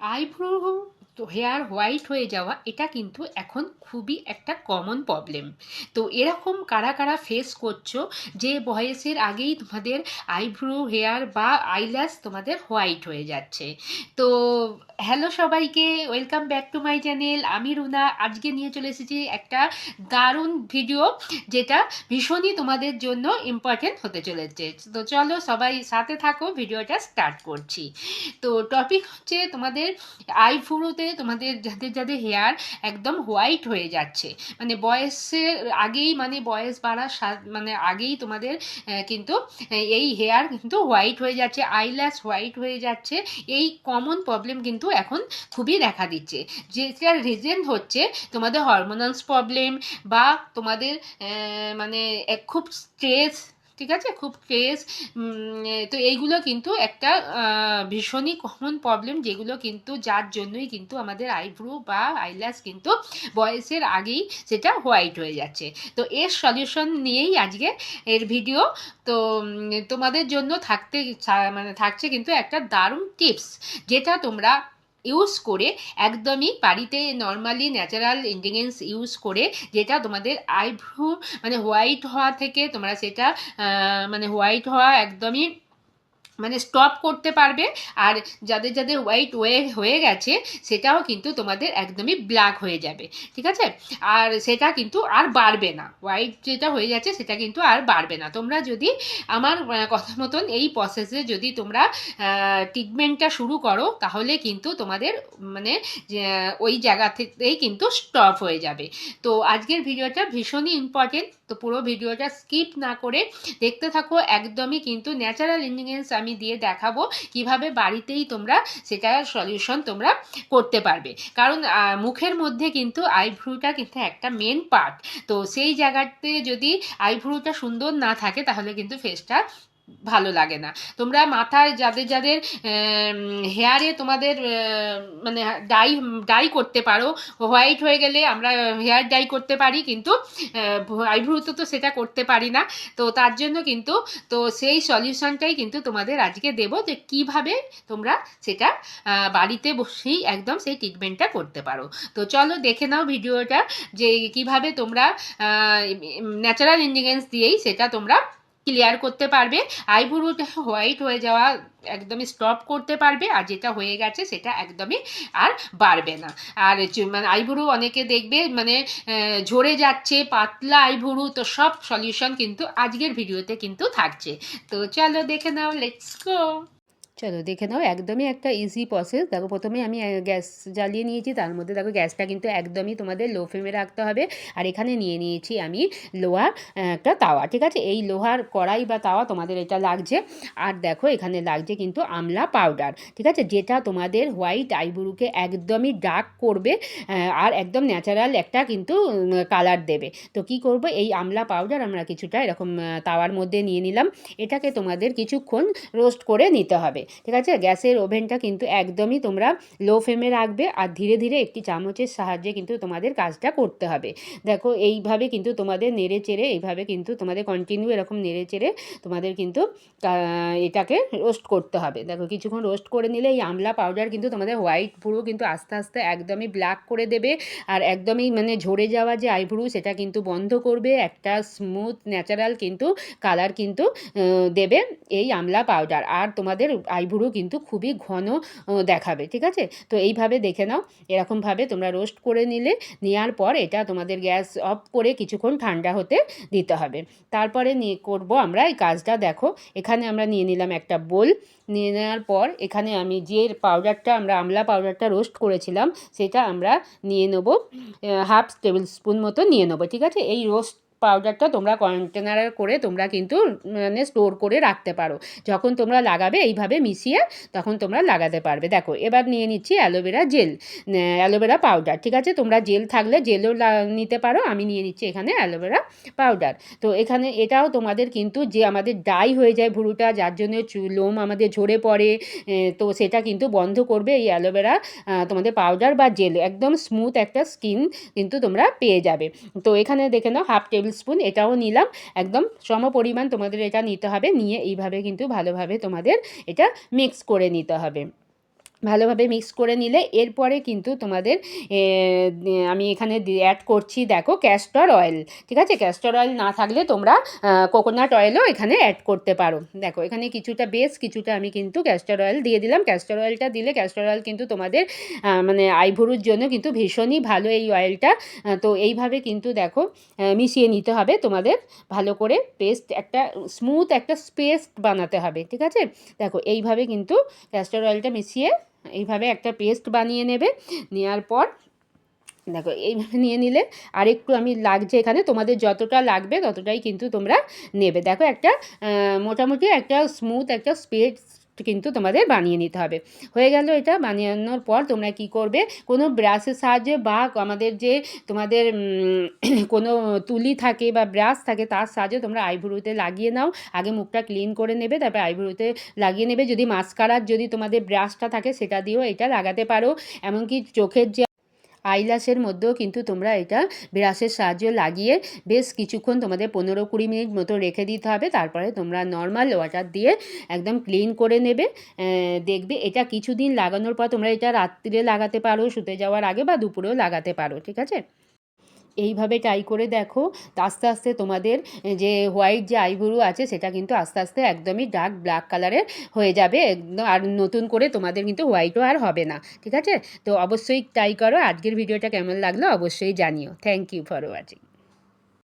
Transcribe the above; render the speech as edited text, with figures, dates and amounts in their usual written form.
Eyebrow তো hair white হয়ে যাওয়া এটা কিন্তু এখন খুবই একটা কমন প্রবলেম। তো এরকম কারা কারা ফেস করছো যে বয়সের আগেই তোমাদের আইব্রো হেয়ার বা আইল্যাশ তোমাদের হোয়াইট হয়ে যাচ্ছে? তো হ্যালো সবাইকে, welcome back to my channel. আমি রুনা। আজকে নিয়ে চলে এসেছি একটা দারুণ ভিডিও, যেটা ভীষণই তোমাদের জন্য ইম্পর্টেন্ট হতে চলেছে। তো চলো সবাই সাথে থাকো, ভিডিওটা স্টার্ট করছি। তো টপিক হচ্ছে তোমাদের আইব্রোতে তোমাদের যাদের যাদের হেয়ার একদম হোয়াইট হয়ে যাচ্ছে, মানে বয়সের আগেই, মানে বয়স বাড়ার মানে আগেই তোমাদের কিন্তু এই হেয়ার কিন্তু হোয়াইট হয়ে যাচ্ছে, আইল্যাশ হোয়াইট হয়ে যাচ্ছে। এই কমন প্রবলেম কিন্তু এখন খুবই দেখা দিচ্ছে, যেটার রিজন হচ্ছে তোমাদের হরমোনালস প্রবলেম, বা তোমাদের মানে খুব স্ট্রেস, ঠিক আছে, খুব স্ট্রেস। তো এইগুলো কিন্তু একটা ভীষণই কমন প্রবলেম, যেগুলো কিন্তু যার জন্যই কিন্তু আমাদের আইব্রো বা আইল্যাশ কিন্তু বয়সের আগেই সেটা হোয়াইট হয়ে যাচ্ছে। তো এর সলিউশন নিয়েই আজকে এর ভিডিও। তো তোমাদের জন্য মানে থাকছে কিন্তু একটা দারুণ টিপস, যেটা তোমরা ইউজ করে একদমই বাড়িতে নর্মালি ন্যাচারাল ইনগ্রিডিয়েন্টস ইউজ করে, যেটা তোমাদের আইব্রো মানে হোয়াইট হওয়া থেকে তোমরা সেটা মানে হোয়াইট হওয়া একদমই মানে স্টপ করতে পারবে। আর যাদের যাদের হোয়াইট হয়ে গেছে সেটাও কিন্তু তোমাদের একদমই ব্ল্যাক হয়ে যাবে, ঠিক আছে। আর সেটা কিন্তু আর বাড়বে না, হোয়াইট যেটা হয়ে যাচ্ছে সেটা কিন্তু আর বাড়বে না। তোমরা যদি আমার কথা মতন এই প্রসেসে যদি তোমরা ট্রিটমেন্টটা শুরু করো, তাহলে কিন্তু তোমাদের মানে ওই জায়গা থেকেই কিন্তু স্টপ হয়ে যাবে। তো আজকের ভিডিওটা ভীষণই ইম্পর্টেন্ট, তো পুরো ভিডিওটা স্কিপ না করে দেখতে থাকো। একদমই কিন্তু ন্যাচারাল ইনগ্রিডিয়েন্টস আমি দিয়ে দেখাবো কিভাবে বাড়িতেই তোমরা সেটার সলিউশন তোমরা করতে পারবে। কারণ মুখের মধ্যে কিন্তু আইব্রোটা কিন্তু একটা মেন পার্ট। তো সেই জায়গাতে যদি আইব্রোটা সুন্দর না থাকে, তাহলে কিন্তু ফেসটা ভালো লাগে না। তোমরা মাথায় যাদের যাদের হেয়ারে তোমাদের মানে ডাই ডাই করতে পারো, হোয়াইট হয়ে গেলে আমরা হেয়ার ডাই করতে পারি, কিন্তু আইব্রোতে তো সেটা করতে পারি না। তো তার জন্য কিন্তু তো সেই সলিউশনটাই কিন্তু তোমাদের আজকে দেবো, যে কিভাবে তোমরা সেটা বাড়িতে বসেই একদম সেই ট্রিটমেন্টটা করতে পারো। তো চলো দেখে নাও ভিডিওটা, যে কিভাবে তোমরা ন্যাচারাল ইনগ্রিডিয়েন্টস দিয়েই সেটা তোমরা ক্লিয়ার করতে পারবে, আইব্রোটা হোয়াইট হয়ে যাওয়া একদমই স্টপ করতে পারবে, আর যেটা হয়ে গেছে সেটা একদমই আর বাড়বে না। আর মানে আইব্রো অনেকে দেখবে মানে ঝরে যাচ্ছে, পাতলা আইব্রো, তো সব সলিউশন কিন্তু আজকের ভিডিওতে কিন্তু থাকছে। তো চলো দেখে নাও, লেটস গো। চলো দেখে নাও, একদমই একটা ইজি প্রসেস। দেখো প্রথমে আমি গ্যাস জ্বালিয়ে নিয়েছি, তার মধ্যে দেখো গ্যাসটা কিন্তু একদমই তোমাদের লো ফ্লেমে রাখতে হবে। আর এখানে নিয়ে নিয়েছি আমি লোহার একটা তাওয়া, ঠিক আছে। এই লোহার কড়াই বা তাওয়া তোমাদের এটা লাগছে। আর দেখো এখানে লাগছে কিন্তু আমলা পাউডার, ঠিক আছে, যেটা তোমাদের হোয়াইট আইব্রোকে একদমই ডার্ক করবে আর একদম ন্যাচারাল একটা কিন্তু কালার দেবে। তো কি করব, এই আমলা পাউডার আমরা কিছুটা এরকম তাওয়ার মধ্যে নিয়ে নিলাম। এটাকে তোমাদের কিছুক্ষণ রোস্ট করে নিতে হবে, ঠিক আছে। গ্যাসের ওভেনটা কিন্তু একদমই তোমরা লো ফ্লেমে রাখবে, আর ধীরে ধীরে একটি চামচের সাহায্যে কিন্তু তোমাদের কাজটা করতে হবে। দেখো এইভাবে কিন্তু তোমাদের নেড়ে চেড়ে, এইভাবে কিন্তু তোমাদের কন্টিনিউ এরকম নেড়ে চেড়ে তোমাদের কিন্তু এটাকে রোস্ট করতে হবে। দেখো কিছুক্ষণ রোস্ট করে নিলে এই আমলা পাউডার কিন্তু তোমাদের হোয়াইট পুরো কিন্তু আস্তে আস্তে একদমই ব্ল্যাক করে দেবে, আর একদমই মানে ঝরে যাওয়া যে আইব্রু সেটা কিন্তু বন্ধ করবে, একটা স্মুথ ন্যাচারাল কিন্তু কালার কিন্তু দেবে এই আমলা পাউডার। আর তোমাদের আইব্রো কিন্তু খুবই ঘন দেখাবে, ঠিক আছে। তো এইভাবে দেখে নাও, এরকমভাবে তোমরা রোস্ট করে নিলে, নেওয়ার পর এটা তোমাদের গ্যাস অফ করে কিছুক্ষণ ঠান্ডা হতে দিতে হবে। তারপরে নিয়ে করবো আমরা এই কাজটা। দেখো এখানে আমরা নিয়ে নিলাম একটা বোল। নিয়ে নেওয়ার পর এখানে আমি যে পাউডারটা, আমরা আমলা পাউডারটা রোস্ট করেছিলাম, সেটা আমরা নিয়ে নেবো হাফ টেবিল স্পুন মতো নিয়ে নেবো, ঠিক আছে। এই রোস্ট পাউডারটা তোমরা কন্টেনারে করে তোমরা কিন্তু মানে স্টোর করে রাখতে পারো। যখন তোমরা লাগাবে এইভাবে মিশিয়ে তখন তোমরা লাগাতে পারবে। দেখো এবার নিয়ে নিচ্ছি অ্যালোভেরা জেল, অ্যালোভেরা পাউডার, ঠিক আছে। তোমরা জেল থাকলে জেলও নিতে পারো, আমি নিয়ে নিচ্ছি এখানে অ্যালোভেরা পাউডার। তো এখানে এটাও তোমাদের কিন্তু, যে আমাদের ডাই হয়ে যায় ভুরুটা, যার জন্য লোম আমাদের ঝরে পড়ে, তো সেটা কিন্তু বন্ধ করবে এই অ্যালোভেরা তোমাদের পাউডার বা জেল। একদম স্মুথ একটা স্কিন কিন্তু তোমরা পেয়ে যাবে। তো এখানে দেখে নাও হাফ টেবিল স্পুন এটাও নিলাম, একদম সম পরিমাণ তোমাদের এটা নিতে হবে। নিয়ে এইভাবে কিন্তু ভালোভাবে তোমাদের এটা মিক্স করে নিতে হবে। ভালোভাবে মিক্স করে নিলে এরপরে কিন্তু তোমাদের আমি এখানে অ্যাড করছি দেখো ক্যাস্টর অয়েল। ঠিক আছে, ক্যাস্টর অয়েল না থাকলে তোমরা কোকোনাট অয়েলও এখানে অ্যাড করতে পারো। দেখো এখানে কিছুটা আমি কিন্তু ক্যাস্টর অয়েল দিয়ে দিলাম। ক্যাস্টর অয়েলটা দিলে ক্যাস্টর অয়েল কিন্তু তোমাদের মানে আইভুরুর জন্য কিন্তু ভীষণই ভালো এই অয়েলটা। তো এইভাবে কিন্তু দেখো মিশিয়ে নিতে হবে তোমাদের ভালো করে, পেস্ট একটা স্মুথ একটা পেস্ট বানাতে হবে। ঠিক আছে, দেখো এইভাবে কিন্তু ক্যাস্টর অয়েলটা মিশিয়ে এইভাবে একটা পেস্ট বানিয়ে নেবে। নেওয়ার পর দেখো এইভাবে নিয়ে নিলে আর একটু আমি লাগছে এখানে, তোমাদের যতটা লাগবে ততটাই কিন্তু তোমরা নেবে। দেখো একটা মোটামুটি একটা স্মুথ একটা পেস্ট কিন্তু তোমাদের বানিয়ে নিতে হবে। হয়ে গেল এটা বানানোর পর তোমরা কি করবে, কোনো ব্রাশের সাহায্যে বা আমাদের যে তোমাদের কোনো তুলি থাকে বা ব্রাশ থাকে তার সাহায্যে তোমরা আইব্রোতে লাগিয়ে নাও। আগে মুখটা ক্লিন করে নেবে, তারপর আইব্রোতে লাগিয়ে নেবে। যদি মাস্কারার যদি তোমাদের ব্রাশটা থাকে সেটা দিয়েও এটা লাগাতে পারো। এমনকি চোখের যে আইল্যাশের মধ্যেও কিন্তু তোমরা এটা ব্রাশের সাহায্যে লাগিয়ে বেশ কিছুক্ষণ তোমাদের 15-20 মিনিট মতো রেখে দিতে হবে। তারপরে তোমরা নর্মাল ওয়াটার দিয়ে একদম ক্লিন করে নেবে। দেখবে এটা কিছুদিন লাগানোর পর তোমরা এটা রাত্রিরে লাগাতে পারো, শুতে যাওয়ার আগে, বা দুপুরেও লাগাতে পারো। ঠিক আছে, এইভাবে ট্রাই করে দেখো। আস্তে আস্তে তোমাদের যে হোয়াইট যে আইব্রো আছে সেটা কিন্তু আস্তে আস্তে একদমই ডার্ক ব্ল্যাক কালারের হয়ে যাবে একদম, আর নতুন করে তোমাদের কিন্তু হোয়াইটও আর হবে না। ঠিক আছে, তো অবশ্যই ট্রাই করো। আজকের ভিডিওটা কেমন লাগলো অবশ্যই জানিও। Thank you for watching.